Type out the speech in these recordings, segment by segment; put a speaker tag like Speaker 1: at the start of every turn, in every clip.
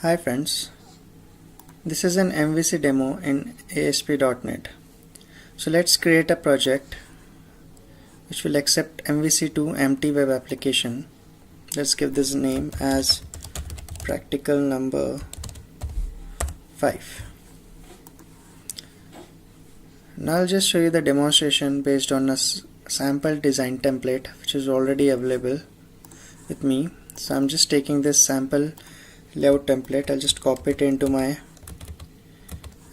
Speaker 1: Hi friends, this is an MVC demo in ASP.NET. So let's create a project which will accept MVC2 empty web application. Let's give this name as practical number 5. Now I'll just show you the demonstration based on a sample design template which is already available with me. So I'm just taking this sample layout template. I'll just copy it into my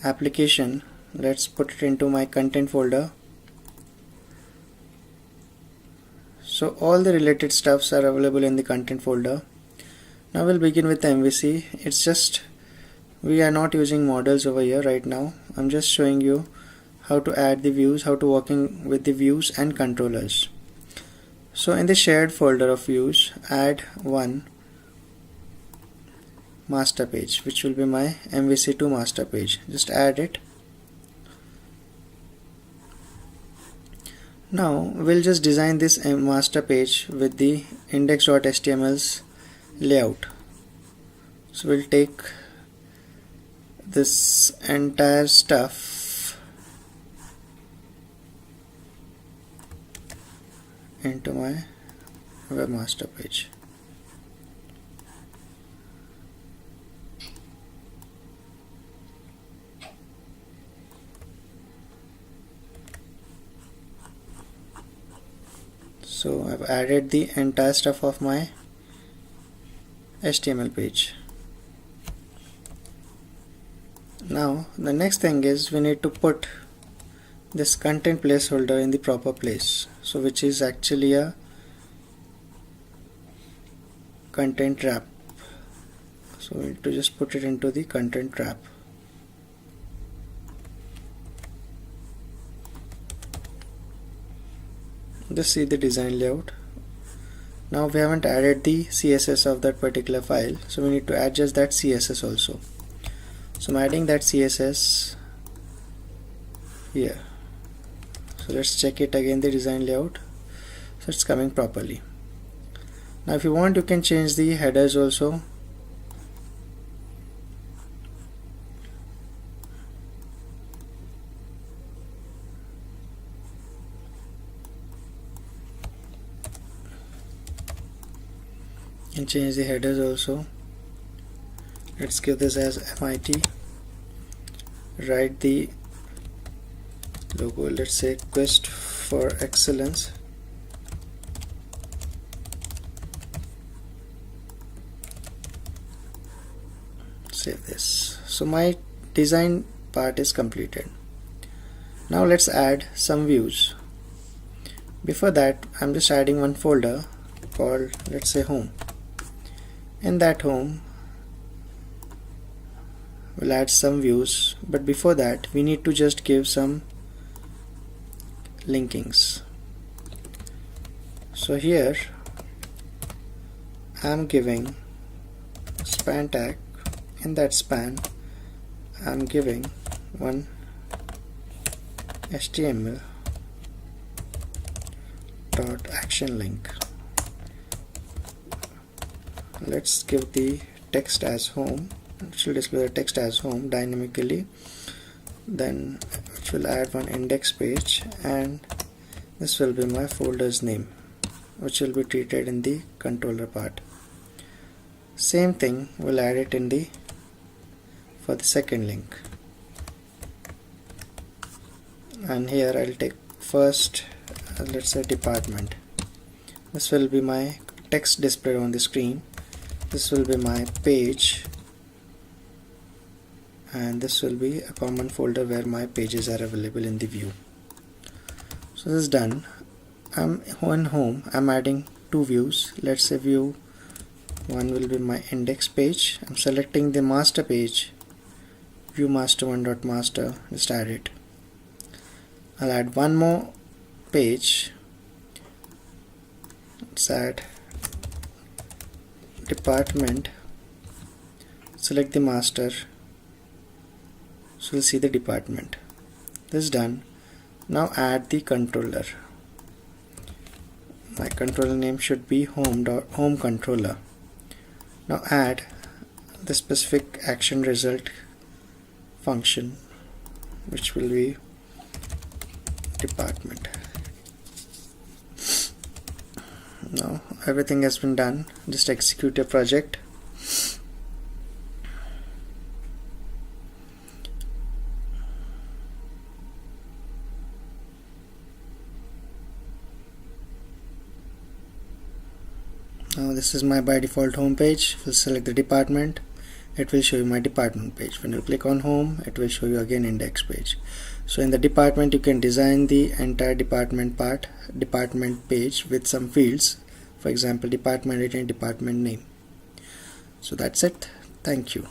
Speaker 1: application. Let's put it into my content folder. So all the related stuffs are available in the content folder. Now we'll begin with the MVC. It's just we are not using models over here right now. I'm just showing you how to add the views, how to working with the views and controllers. So in the shared folder of views, add one master page, which will be my MVC2 master page. Just add it. Now we'll just design this master page with the index.html's layout. So we'll take this entire stuff into my webmaster page. So I've added the entire stuff of my HTML page. Now the next thing is we need to put this content placeholder in the proper place, so which is actually a content wrap. So we need to just put it into the content wrap. Just see the design layout. Now we haven't added the CSS of that particular file, so we need to add just that CSS also. So I'm adding that CSS here. So let's check it again, the design layout. So it's coming properly. Now if you want, you can change the headers also. And change the headers also. Let's give this as MIT. Write the logo, let's say quest for excellence. Save this. So my design part is completed. Now let's add some views. Before that, I'm just adding one folder called, let's say, home. In that home we'll add some views, but before that we need to just give some linkings. So here I'm giving span tag. In that span I'm giving one HTML dot action link. Let's give the text as home. It will display the text as home dynamically. Then it will add one index page, and this will be my folder's name, which will be treated in the controller part. Same thing, we'll add it in the for the second link. And here I'll take first, let's say, department. This will be my text displayed on the screen. This will be my page, and this will be a common folder where my pages are available in the view. So this is done. I'm on home. I'm adding two views. Let's say view 1 will be my index page. I'm selecting the master page, view master1.master. Just add it. I'll add one more page. Let's add department. Select the master, so we'll see the department. This is done. Now add the controller. My controller name should be home controller. Now add the specific action result function, which will be department. Now everything has been done. Just execute your project. Now this is my by default home page. We'll select the department. It will show you my department page. When you click on home, it will show you again index page. So in the department, you can design the entire department page with some fields, for example department ID and department name. So that's it. Thank you.